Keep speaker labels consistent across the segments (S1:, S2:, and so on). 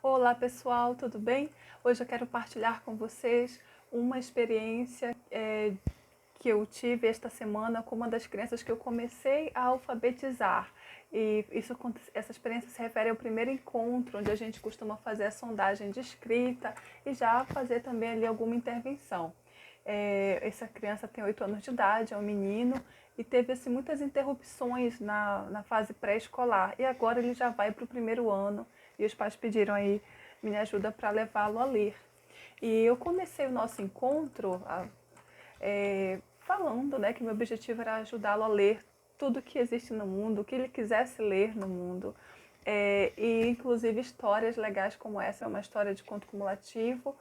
S1: Olá pessoal, tudo bem? Hoje eu quero partilhar com vocês uma experiência que eu tive esta semana com uma das crianças que eu comecei a alfabetizar. Essa experiência se refere ao primeiro encontro, onde a gente costuma fazer a sondagem de escrita e já fazer também ali alguma intervenção. Essa criança tem 8 anos de idade, é um menino, e teve assim, muitas interrupções na fase pré-escolar. E agora ele já vai para o primeiro ano e os pais pediram aí minha ajuda para levá-lo a ler. E eu comecei o nosso encontro falando, né, que meu objetivo era ajudá-lo a ler tudo que existe no mundo, o que ele quisesse ler no mundo. E inclusive histórias legais como essa, é uma história de conto cumulativo,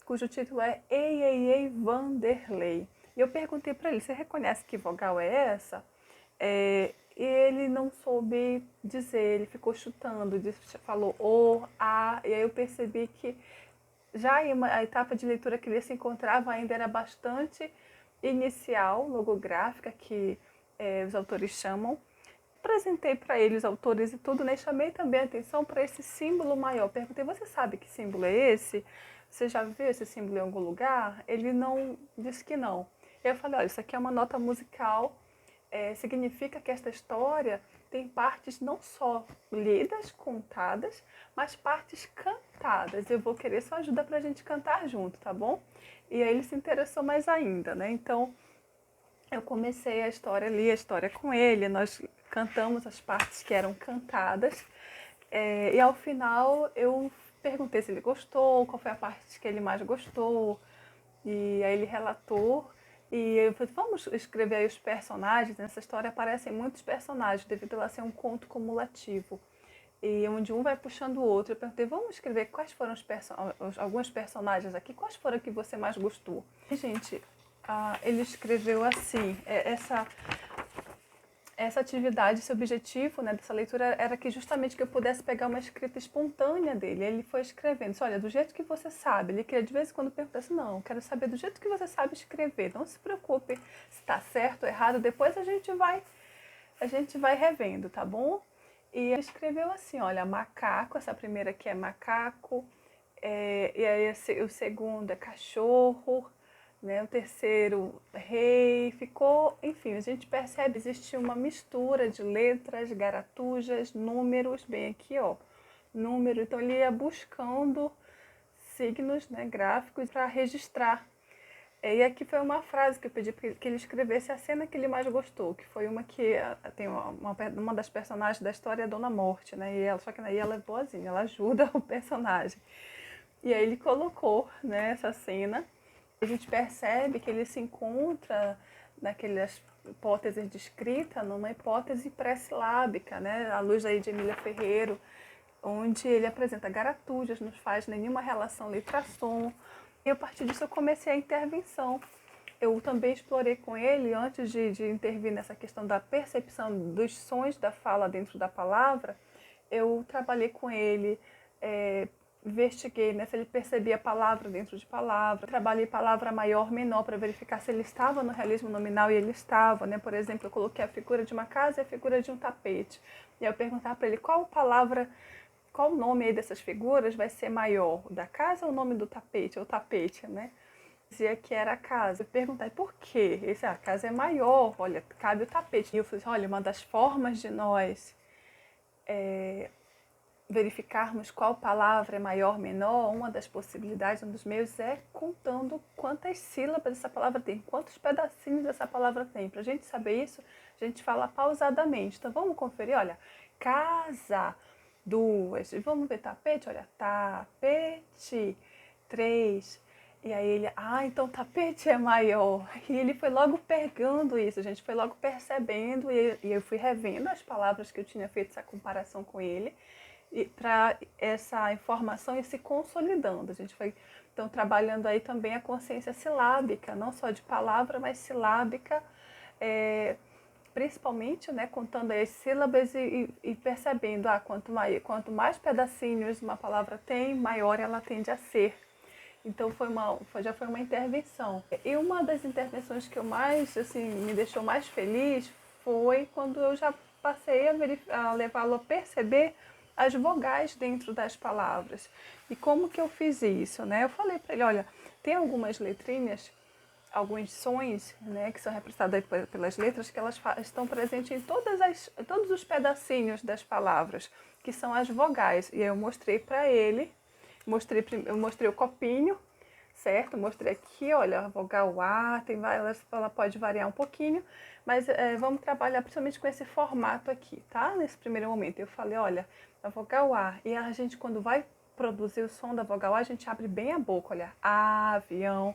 S1: cujo título é Ei, Ei, Ei, Vanderlei. E eu perguntei para ele, você reconhece que vogal é essa? E ele não soube dizer, ele ficou chutando, falou o, a, e aí eu percebi que já a etapa de leitura que ele se encontrava ainda era bastante inicial, logográfica, que os autores chamam. Apresentei para ele os autores e tudo, né? Chamei também a atenção para esse símbolo maior. Perguntei, você sabe que símbolo é esse? Você já viu esse símbolo em algum lugar? Ele não disse que não. Eu falei, olha, isso aqui é uma nota musical, significa que esta história tem partes não só lidas, contadas, mas partes cantadas. Eu vou querer sua ajuda para a gente cantar junto, tá bom? E aí ele se interessou mais ainda, né? Então eu comecei a história ali, a história com ele, nós cantamos as partes que eram cantadas, e ao final eu perguntei se ele gostou, qual foi a parte que ele mais gostou, e aí ele relatou, e eu falei, vamos escrever aí os personagens. Nessa história aparecem muitos personagens, devido a ela ser um conto cumulativo, e onde um vai puxando o outro. Eu perguntei, vamos escrever quais foram alguns personagens aqui, quais foram que você mais gostou? E, gente, ele escreveu assim, essa atividade, esse objetivo, né, dessa leitura era que justamente que eu pudesse pegar uma escrita espontânea dele. Ele foi escrevendo, olha, do jeito que você sabe. Ele queria de vez em quando perguntar assim, não, eu quero saber do jeito que você sabe escrever. Não se preocupe se está certo ou errado, depois a gente vai revendo, tá bom? E ele escreveu assim, olha, macaco, essa primeira aqui é macaco, e aí o segundo é cachorro, né? O terceiro, rei, ficou, enfim, a gente percebe, existe uma mistura de letras, garatujas, números, bem aqui, ó, número, então ele ia buscando signos, né, gráficos para registrar. E aqui foi uma frase que eu pedi que ele escrevesse a cena que ele mais gostou, que foi uma que tem uma das personagens da história é a Dona Morte, né? Só que aí ela é boazinha, ela ajuda o personagem. E aí ele colocou, né, essa cena. A gente percebe que ele se encontra naquelas hipóteses de escrita, numa hipótese pré-silábica, né? À luz aí de Emília Ferreiro, onde ele apresenta garatujas, não faz nenhuma relação letra-som. E a partir disso eu comecei a intervenção. Eu também explorei com ele, antes de intervir nessa questão da percepção dos sons da fala dentro da palavra, eu trabalhei com ele, investiguei, né, se ele percebia palavra dentro de palavra. Trabalhei palavra maior, menor, para verificar se ele estava no realismo nominal, e ele estava, né? Por exemplo, eu coloquei a figura de uma casa e a figura de um tapete. E aí eu perguntava para ele qual palavra, qual nome aí dessas figuras vai ser maior, o da casa ou o nome do tapete, ou tapete, né? Dizia que era a casa. Eu perguntei por quê? Ele disse, a casa é maior, olha, cabe o tapete. E eu falei, olha, uma das formas de nós verificarmos qual palavra é maior, menor, uma das possibilidades, um dos meios é contando quantas sílabas essa palavra tem, quantos pedacinhos essa palavra tem. Para a gente saber isso, a gente fala pausadamente. Então vamos conferir, olha, casa, 2. Vamos ver tapete, olha, tapete, 3. E aí ele, então tapete é maior. E ele foi logo pegando isso, a gente foi logo percebendo, e eu fui revendo as palavras que eu tinha feito essa comparação com ele, para essa informação ir se consolidando. A gente foi, então, trabalhando aí também a consciência silábica, não só de palavra, mas silábica, principalmente, né, contando aí as sílabas e percebendo, quanto mais pedacinhos uma palavra tem, maior ela tende a ser. Então já foi uma intervenção. E uma das intervenções que eu mais, assim, me deixou mais feliz foi quando eu já passei a levá-lo a perceber as vogais dentro das palavras. E como que eu fiz isso, né? Eu falei para ele, olha, tem algumas letrinhas, alguns sons, né, que são representados pelas letras, que elas estão presentes em todos os pedacinhos das palavras, que são as vogais. E aí eu mostrei para ele, eu mostrei o copinho, certo? Mostrei aqui, olha, a vogal A, ela pode variar um pouquinho, mas vamos trabalhar principalmente com esse formato aqui, tá? Nesse primeiro momento eu falei, olha, a vogal A, e a gente quando vai produzir o som da vogal A, a gente abre bem a boca, olha, avião,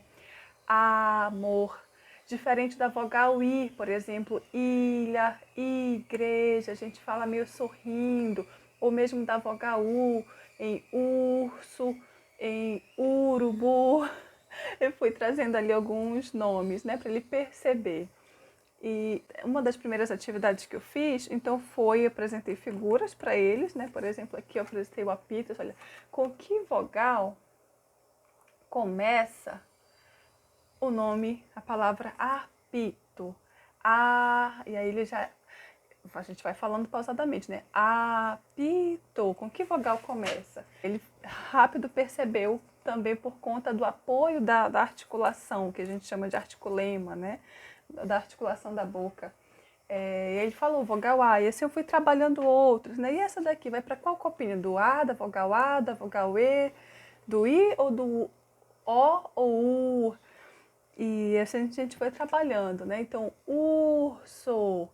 S1: amor. Diferente da vogal I, por exemplo, ilha, igreja, a gente fala meio sorrindo, ou mesmo da vogal U, em urso, em urubu. Eu fui trazendo ali alguns nomes, né, para ele perceber. E uma das primeiras atividades que eu fiz, então foi, eu apresentei figuras para eles, né, por exemplo, aqui eu apresentei o apito, olha, com que vogal começa o nome, a palavra apito. E aí a gente vai falando pausadamente, né? Apito, com que vogal começa? Ele rápido percebeu, também por conta do apoio da articulação, que a gente chama de articulema, né? Da articulação da boca. Ele falou vogal A, e assim eu fui trabalhando outros, né? E essa daqui vai para qual copinho? Do A, da vogal E, do I ou do O ou U? E assim a gente foi trabalhando, né? Então, urso,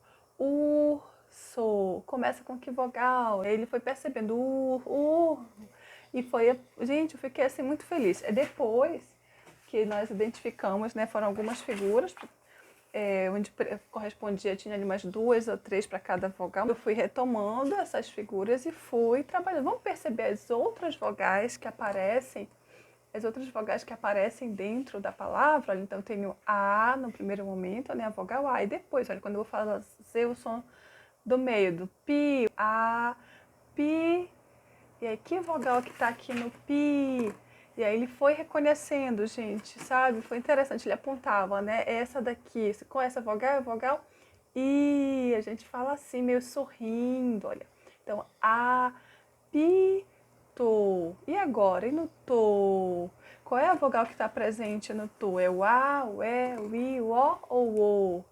S1: começa com que vogal? Ele foi percebendo, e foi, gente, eu fiquei assim muito feliz. É depois que nós identificamos, né? Foram algumas figuras, onde correspondia, tinha ali umas 2 ou 3 para cada vogal. Eu fui retomando essas figuras e fui trabalhando. Vamos perceber as outras vogais que aparecem dentro da palavra. Então, eu tenho A no primeiro momento, né, a vogal A, e depois, olha, quando eu vou fazer o som do meio, do pi, A, pi, e aí que vogal que tá aqui no pi? E aí ele foi reconhecendo, gente, sabe? Foi interessante, ele apontava, né, essa daqui, com essa vogal, vogal, e a gente fala assim, meio sorrindo, olha. Então, A, pi, to. E agora? E no to? Qual é a vogal que está presente no to? É o A, o E, o I, o O ou o O?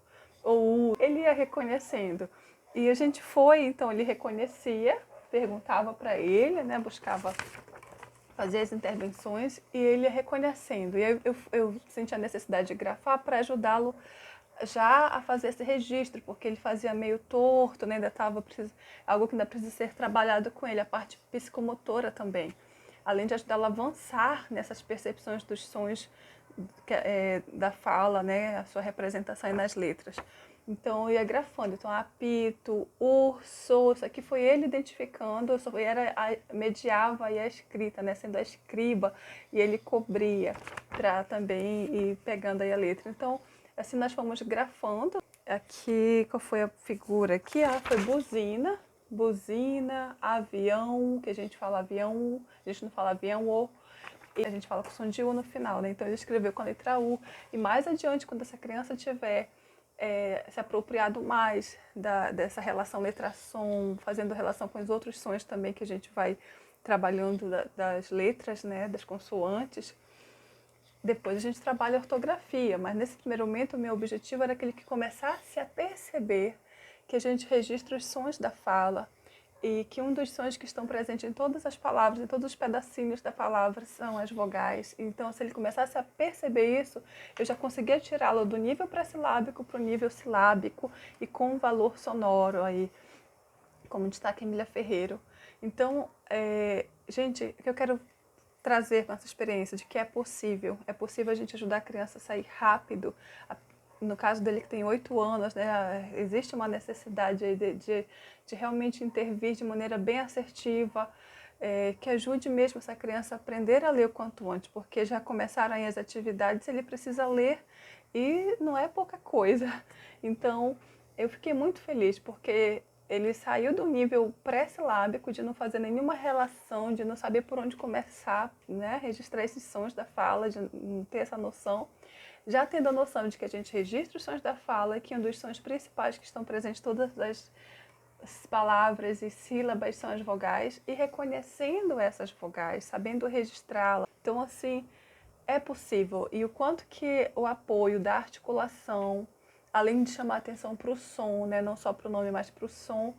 S1: Ou U? Ele ia reconhecendo. E a gente foi, então ele reconhecia, perguntava para ele, né, buscava fazer as intervenções e ele ia reconhecendo. E eu senti a necessidade de grafar para ajudá-lo já a fazer esse registro, porque ele fazia meio torto, né? Ainda estava algo que ainda precisa ser trabalhado com ele, a parte psicomotora também, além de ajudá-lo a avançar nessas percepções dos sons da fala, né? A sua representação aí nas letras. Então eu ia grafando, então apito, urso, isso aqui foi ele identificando, eu só mediava aí a escrita, né? Sendo a escriba, e ele cobria para também ir pegando aí a letra. Então assim nós fomos grafando. Aqui, qual foi a figura aqui? Foi buzina, avião, que a gente fala avião, a gente não fala avião, ou e a gente fala com o som de U no final, né? Então ele escreveu com a letra U. E mais adiante, quando essa criança tiver se apropriado mais dessa relação letra-som, fazendo relação com os outros sons também que a gente vai trabalhando das letras, né? Das consoantes, depois a gente trabalha a ortografia, mas nesse primeiro momento o meu objetivo era que ele começasse a perceber que a gente registra os sons da fala e que um dos sons que estão presentes em todas as palavras, em todos os pedacinhos da palavra, são as vogais. Então, se ele começasse a perceber isso, eu já conseguia tirá-lo do nível pré-silábico para o nível silábico e com um valor sonoro aí, como destaca Emília Ferreiro. Então, gente, o que eu quero trazer com essa experiência de que é possível a gente ajudar a criança a sair rápido. No caso dele que tem 8 anos, né, existe uma necessidade aí de realmente intervir de maneira bem assertiva, que ajude mesmo essa criança a aprender a ler o quanto antes, porque já começaram aí as atividades, ele precisa ler e não é pouca coisa. Então, eu fiquei muito feliz, porque ele saiu do nível pré-silábico, de não fazer nenhuma relação, de não saber por onde começar, né? Registrar esses sons da fala, de não ter essa noção. Já tendo a noção de que a gente registra os sons da fala e que um dos sons principais que estão presentes em todas palavras e sílabas são as vogais e reconhecendo essas vogais, sabendo registrá-las. Então, assim, é possível. E o quanto que o apoio da articulação, além de chamar atenção para o som, né, não só para o nome, mas para o som,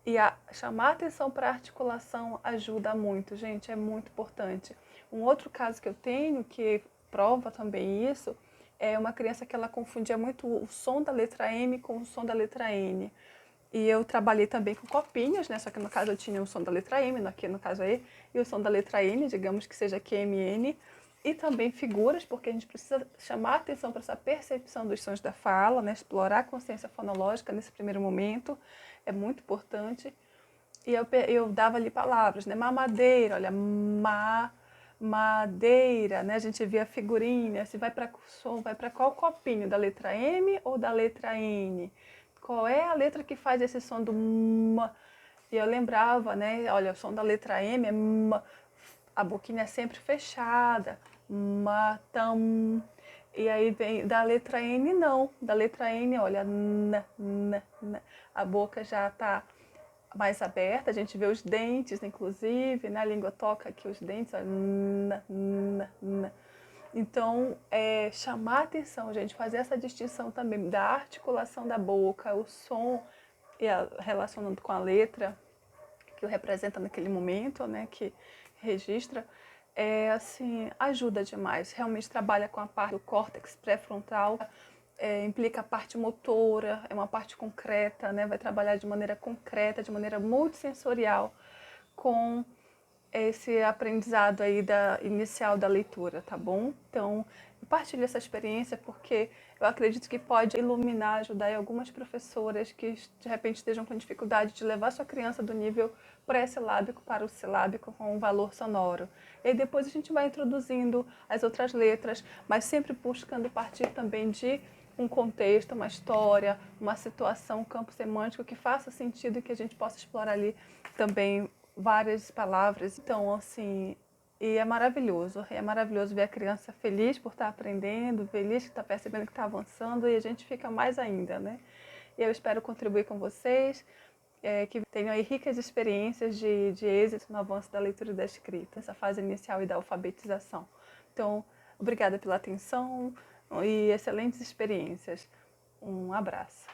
S1: e chamar atenção para a articulação ajuda muito, gente, é muito importante. Um outro caso que eu tenho, que prova também isso, é uma criança que ela confundia muito o som da letra M com o som da letra N. E eu trabalhei também com copinhos, né? Só que no caso eu tinha o som da letra M, aqui no caso aí, e o som da letra N, digamos que seja QMN, e também figuras, porque a gente precisa chamar atenção para essa percepção dos sons da fala, né? Explorar a consciência fonológica nesse primeiro momento, é muito importante. E eu dava ali palavras, né? Mamadeira, olha, madeira, né? A gente via a figurinha, se vai para som, vai para qual copinho, da letra M ou da letra N? Qual é a letra que faz esse som do M? E eu lembrava, né? Olha, o som da letra M é M, a boquinha é sempre fechada, matam. E aí vem da letra N, não. Da letra N, olha, a boca já está mais aberta, a gente vê os dentes, inclusive, né? A língua toca aqui os dentes, olha, Então, chamar atenção, gente, fazer essa distinção também da articulação da boca, o som, e relacionando com a letra que o representa naquele momento, né, que registra, assim, ajuda demais. Realmente trabalha com a parte do córtex pré-frontal, implica a parte motora, é uma parte concreta, né, vai trabalhar de maneira concreta, de maneira multissensorial, com esse aprendizado aí inicial da leitura, tá bom? Então, eu partilho essa experiência porque eu acredito que pode iluminar, ajudar em algumas professoras que de repente estejam com dificuldade de levar sua criança do nível pré-silábico para o silábico com um valor sonoro. E aí depois a gente vai introduzindo as outras letras, mas sempre buscando partir também de um contexto, uma história, uma situação, um campo semântico que faça sentido e que a gente possa explorar ali também várias palavras. Então, assim, e é maravilhoso ver a criança feliz por estar aprendendo, feliz que está percebendo que está avançando e a gente fica mais ainda, né? E eu espero contribuir com vocês, que tenham aí ricas experiências de êxito no avanço da leitura e da escrita, essa fase inicial e da alfabetização. Então, obrigada pela atenção e excelentes experiências. Um abraço.